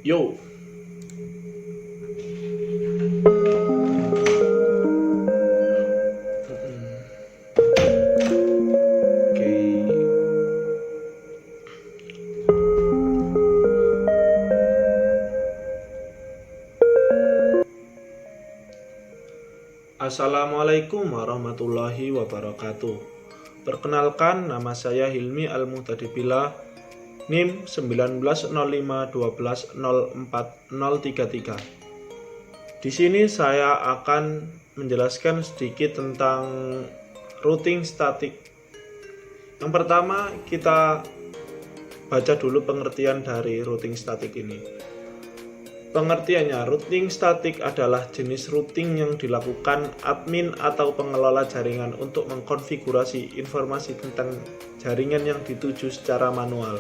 Yo. Oke. Assalamualaikum warahmatullahi wabarakatuh. Perkenalkan, nama saya Hilmi Al-Muhtadibila, NIM 190512040033. Di sini saya akan menjelaskan sedikit tentang routing statik. Yang pertama, kita baca dulu pengertian dari routing statik ini. Pengertiannya, routing statik adalah jenis routing yang dilakukan admin atau pengelola jaringan untuk mengkonfigurasi informasi tentang jaringan yang dituju secara manual.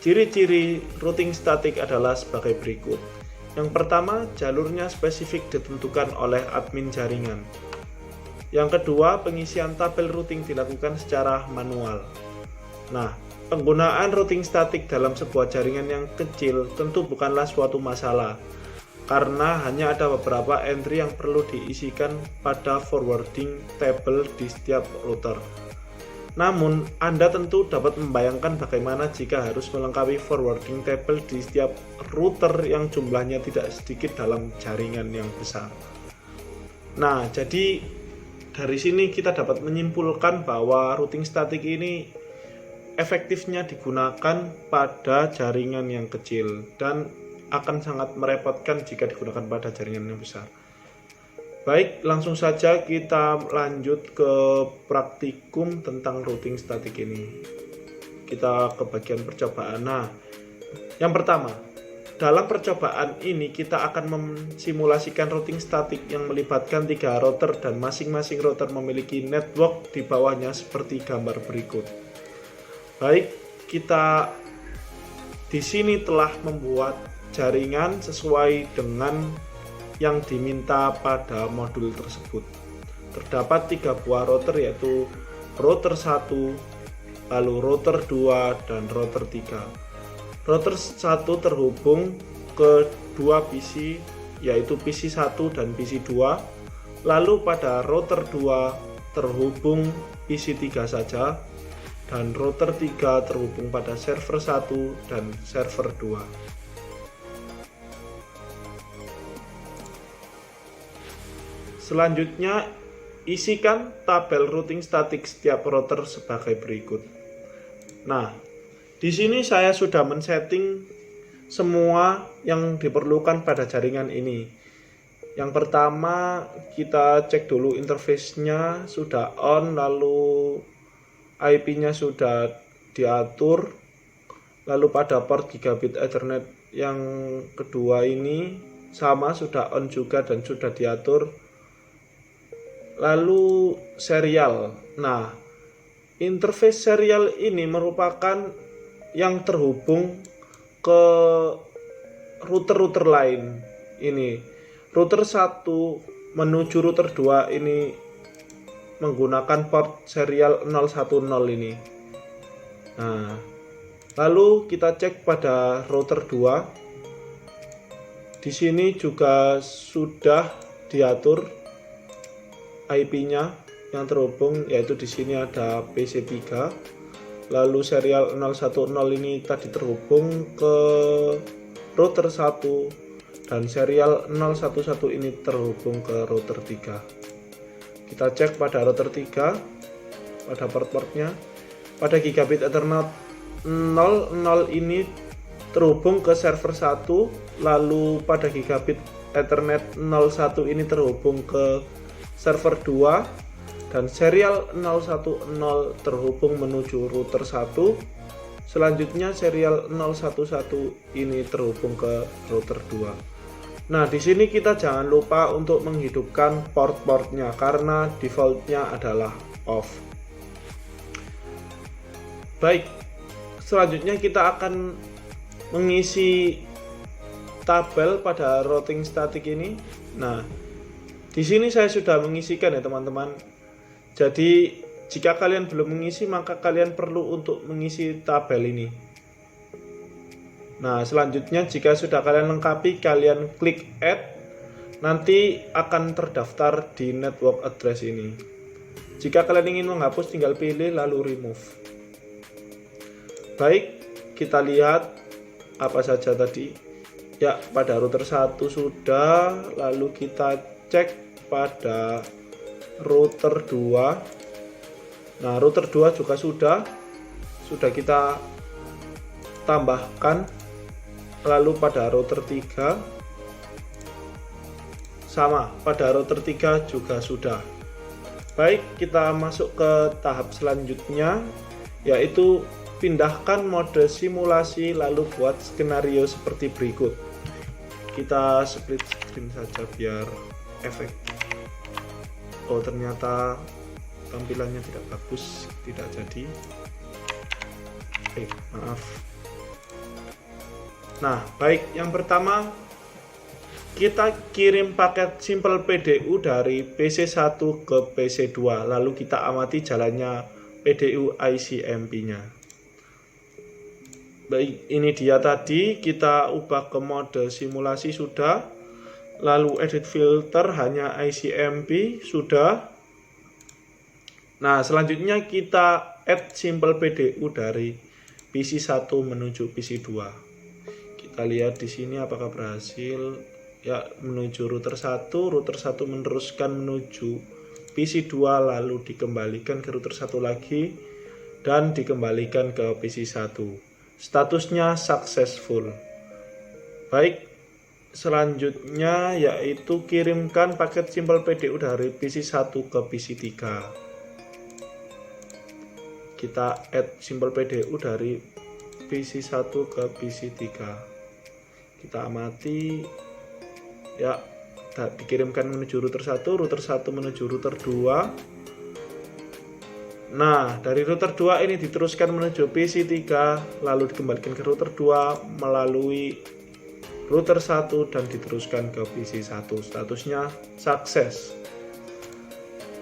Ciri-ciri routing statik adalah sebagai berikut. Yang pertama, jalurnya spesifik ditentukan oleh admin jaringan. Yang kedua, pengisian tabel routing dilakukan secara manual. Nah, penggunaan routing statik dalam sebuah jaringan yang kecil tentu bukanlah suatu masalah, karena hanya ada beberapa entry yang perlu diisikan pada forwarding table di setiap router. Namun, Anda tentu dapat membayangkan bagaimana jika harus melengkapi forwarding table di setiap router yang jumlahnya tidak sedikit dalam jaringan yang besar. Nah, jadi dari sini kita dapat menyimpulkan bahwa routing statik ini efektifnya digunakan pada jaringan yang kecil dan akan sangat merepotkan jika digunakan pada jaringan yang besar. Baik, langsung saja kita lanjut ke praktikum tentang routing statik ini. Kita ke bagian percobaan. Nah, yang pertama, dalam percobaan ini kita akan mensimulasikan routing statik yang melibatkan 3 router dan masing-masing router memiliki network di bawahnya seperti gambar berikut. Baik, kita di sini telah membuat jaringan sesuai dengan yang diminta pada modul tersebut. Terdapat 3 buah router, yaitu router 1, lalu router 2, dan router 3. Router 1 terhubung ke 2 PC, yaitu PC 1 dan PC 2. Lalu pada router 2 terhubung PC 3 saja, dan router 3 terhubung pada server 1 dan server 2. Selanjutnya, isikan tabel routing statik setiap router sebagai berikut. Nah, di sini saya sudah men-setting semua yang diperlukan pada jaringan ini. Yang pertama, kita cek dulu interface-nya sudah on, lalu IP-nya sudah diatur. Lalu pada port gigabit Ethernet yang kedua ini sama, sudah on juga dan sudah diatur. Lalu serial. Nah, interface serial ini merupakan yang terhubung ke router-router lain. Ini router 1 menuju router 2 ini menggunakan port serial 010 ini. Nah, lalu kita cek pada router 2. Di sini juga sudah diatur IP-nya yang terhubung, yaitu di sini ada PC3. Lalu serial 010 ini tadi terhubung ke router 1 dan serial 011 ini terhubung ke router 3. Kita cek pada router 3 pada port-portnya. Pada gigabit Ethernet 00 ini terhubung ke server 1, lalu pada gigabit Ethernet 01 ini terhubung ke server 2, dan serial 010 terhubung menuju router 1. Selanjutnya serial 011 ini terhubung ke router 2. Nah, di sini kita jangan lupa untuk menghidupkan port-portnya karena defaultnya adalah off. Baik, selanjutnya kita akan mengisi tabel pada routing statik ini. Nah, di sini saya sudah mengisikan ya teman-teman. Jadi jika kalian belum mengisi, maka kalian perlu untuk mengisi tabel ini. Nah, selanjutnya jika sudah kalian lengkapi, kalian klik add, nanti akan terdaftar di network address ini. Jika kalian ingin menghapus, tinggal pilih lalu remove. Baik, kita lihat apa saja tadi. Ya, pada router 1 sudah, lalu kita cek pada router 2. Nah, router 2 juga sudah kita tambahkan. Lalu pada router 3 sama, pada router 3 juga sudah. Baik, kita masuk ke tahap selanjutnya, yaitu pindahkan mode simulasi lalu buat skenario seperti berikut. Kita split screen saja biar efek. Oh, ternyata tampilannya tidak bagus, tidak jadi. Maaf. Nah, baik, yang pertama kita kirim paket Simple PDU dari PC1 ke PC2, lalu kita amati jalannya PDU ICMP-nya. Baik, ini dia tadi, kita ubah ke mode simulasi sudah, lalu edit filter hanya ICMP sudah. Nah, selanjutnya kita add Simple PDU dari PC1 menuju PC2. Kita lihat di sini apakah berhasil. Ya, menuju router 1 meneruskan menuju PC2, lalu dikembalikan ke router 1 lagi dan dikembalikan ke PC1. Statusnya successful. Baik, selanjutnya yaitu kirimkan paket Simple PDU dari PC1 ke PC3. Kita add Simple PDU dari PC1 ke PC3. Kita amati, ya, dikirimkan menuju router 1 menuju router 2. Nah, dari router 2 ini diteruskan menuju PC3, lalu dikembalikan ke router 2 melalui router 1 dan diteruskan ke PC1. Statusnya sukses.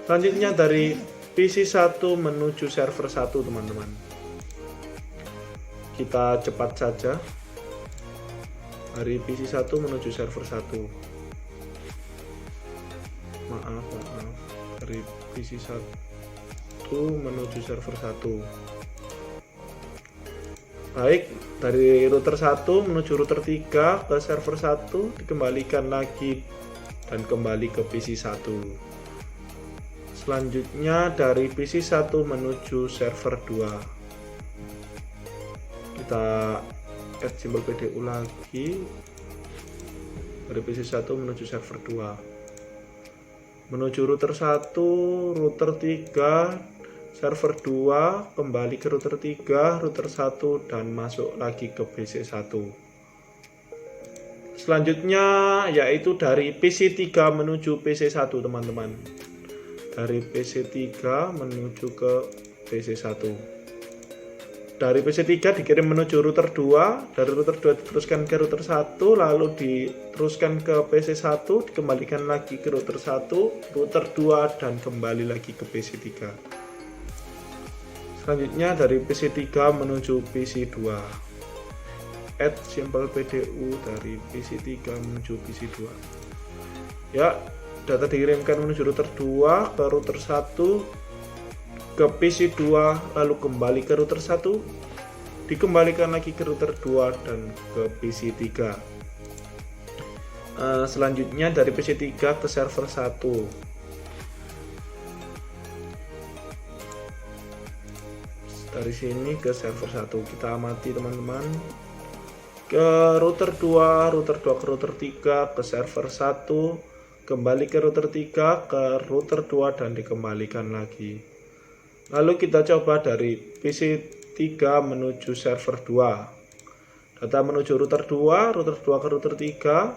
Selanjutnya dari PC1 menuju server 1, teman-teman. Kita cepat saja. Dari PC1 menuju server 1. Maaf. Dari PC1 menuju server 1. Baik, dari router 1 menuju router 3 ke server 1, dikembalikan lagi dan kembali ke PC1. Selanjutnya dari PC1 menuju server 2. Kita add Simple PDU lagi dari PC1 menuju server 2, menuju router 1, router 3, server 2, kembali ke router 3, router 1, dan masuk lagi ke PC1. Selanjutnya yaitu dari PC3 menuju PC1, teman-teman. Dari PC3 menuju ke PC1. Dari PC3 dikirim menuju router 2, dari router 2 diteruskan ke router 1, lalu diteruskan ke PC1, dikembalikan lagi ke router 1, router 2, dan kembali lagi ke PC3. Selanjutnya dari PC3 menuju PC2. Add Simple PDU dari PC3 menuju PC2. Ya, data dikirimkan menuju router 2 ke router 1, ke PC2, lalu kembali ke router 1, dikembalikan lagi ke router 2 dan ke PC3. Selanjutnya dari PC3 ke server 1. Dari sini ke server 1, kita amati, teman-teman. Ke router 2 ke router 3, ke server 1, kembali ke router 3, ke router 2, dan dikembalikan lagi. Lalu kita coba dari PC3 menuju server 2. Data menuju router 2 ke router 3,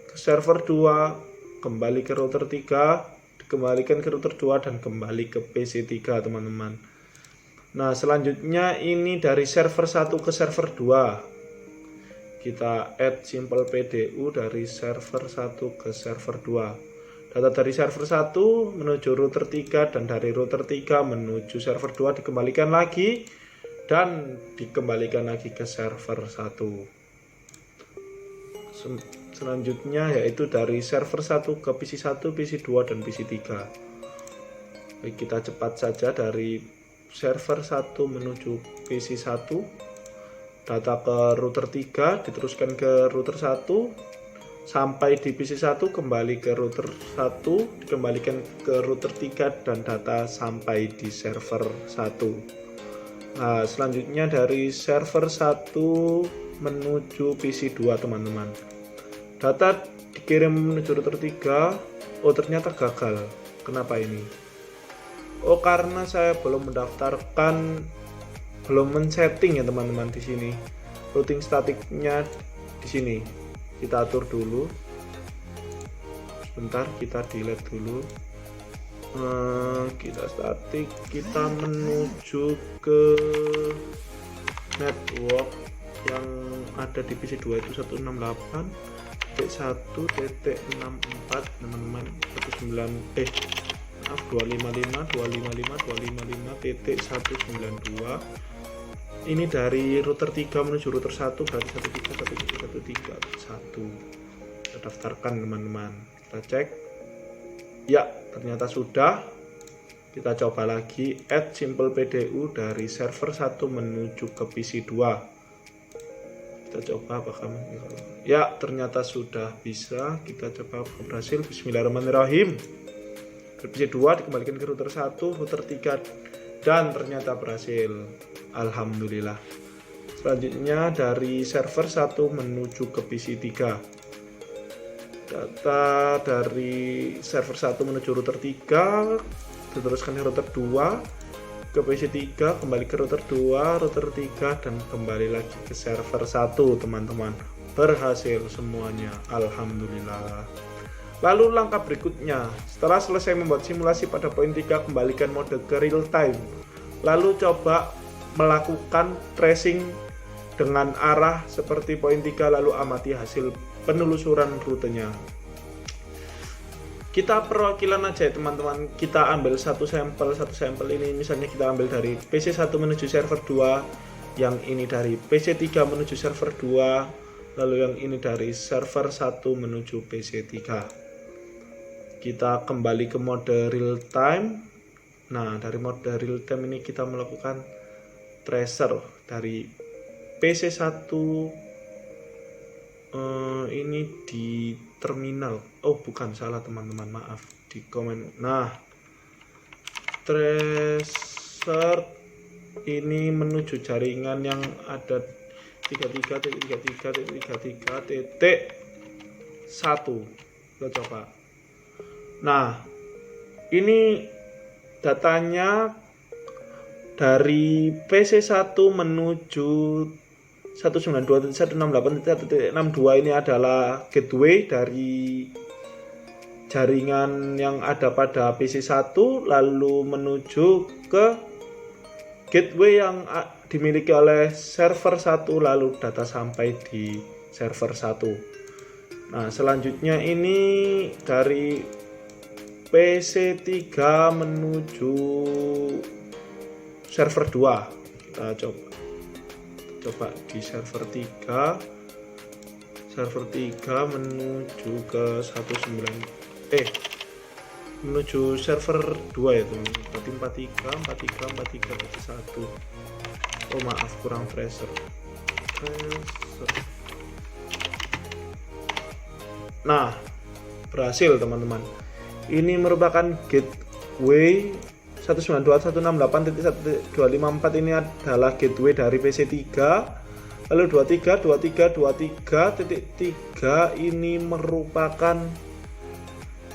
ke server 2, kembali ke router 3, dikembalikan ke router 2, dan kembali ke PC3, teman-teman. Nah, selanjutnya ini dari server 1 ke server 2. Kita add Simple PDU dari server 1 ke server 2. Data dari server 1 menuju router 3, dan dari router 3 menuju server 2 dikembalikan lagi dan dikembalikan lagi ke server 1. Selanjutnya yaitu dari server 1 ke PC 1, PC 2 dan PC 3. Baik, kita cepat saja dari server 1 menuju PC 1, data ke router 3, diteruskan ke router 1, sampai di PC 1 kembali ke router 1, dikembalikan ke router 3 dan data sampai di server 1. Nah, selanjutnya dari server 1 menuju PC 2 teman-teman. Data dikirim menuju router 3. Oh, ternyata gagal. Kenapa ini? Oh, karena saya belum mendaftarkan, belum men-setting ya teman-teman di sini. Routing statiknya di sini. Kita atur dulu. Sebentar, kita delete dulu. Kita statik, kita menuju ke network yang ada di PC 2 itu 168.1.64 teman-teman. 255.255.192. Ini dari router 3 menuju router 1, berarti 131.1.1. Kita daftarkan teman-teman. Kita cek. Ya, ternyata sudah. Kita coba lagi add simple PDU dari server 1 menuju ke PC 2. Kita coba apakah ya, ternyata sudah bisa. Kita coba berhasil. Bismillahirrahmanirrahim. Ke PC 2 dikembalikan ke router 1, router 3 dan ternyata berhasil. Alhamdulillah. Selanjutnya dari server 1 menuju ke PC 3. Data dari server 1 menuju router 3 diteruskan ke router 2 ke PC 3, kembali ke router 2, router 3 dan kembali lagi ke server 1 teman-teman. Berhasil semuanya, alhamdulillah. Lalu langkah berikutnya, setelah selesai membuat simulasi pada poin 3, kembalikan mode ke real time. Lalu coba melakukan tracing dengan arah seperti poin 3, lalu amati hasil penelusuran rutenya. Kita perwakilan aja ya teman-teman. Kita ambil satu sampel ini misalnya kita ambil dari PC 1 menuju server 2, yang ini dari PC 3 menuju server 2, lalu yang ini dari server 1 menuju PC 3. Kita kembali ke mode real time. Nah, dari mode real time ini kita melakukan tracer dari PC 1 ini di terminal. Oh, bukan, salah teman-teman, maaf, di komen. Nah, tracer ini menuju jaringan yang ada 33.33.33.1. Kita coba. Nah, ini datanya dari PC 1 menuju 192.168.1.62. ini adalah gateway dari jaringan yang ada pada PC 1 lalu menuju ke gateway yang dimiliki oleh server 1 lalu data sampai di server 1. Nah, selanjutnya ini dari PC 3 menuju server 2. Kita coba di server 3 menuju ke 19 menuju server 2 ya teman. Berarti 43.1. Oh maaf, kurang tracer. Nah, berhasil teman-teman. Ini merupakan gateway 192.168.1.254. ini adalah gateway dari PC 3. Lalu 23.23.23.3 ini merupakan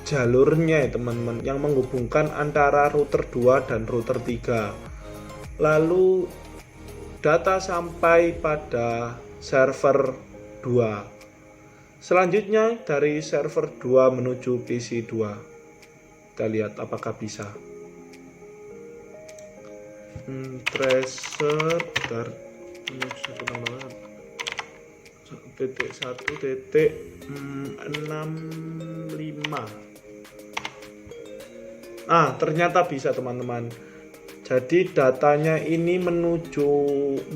jalurnya ya teman-teman, yang menghubungkan antara router 2 dan router 3. Lalu data sampai pada server 2. Selanjutnya dari server 2 menuju PC 2. Kita lihat apakah bisa. Tracer dari 1.1.65. Ternyata bisa teman-teman. Jadi datanya ini menuju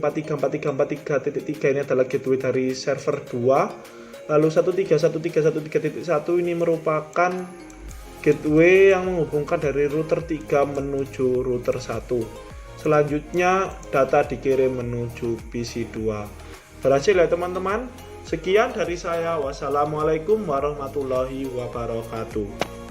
43.43.43.3 ini adalah gateway dari server 2. Lalu 131.131.1 ini merupakan gateway yang menghubungkan dari router 3 menuju router 1. Selanjutnya data dikirim menuju PC 2. Berhasil ya teman-teman? Sekian dari saya. Wassalamualaikum warahmatullahi wabarakatuh.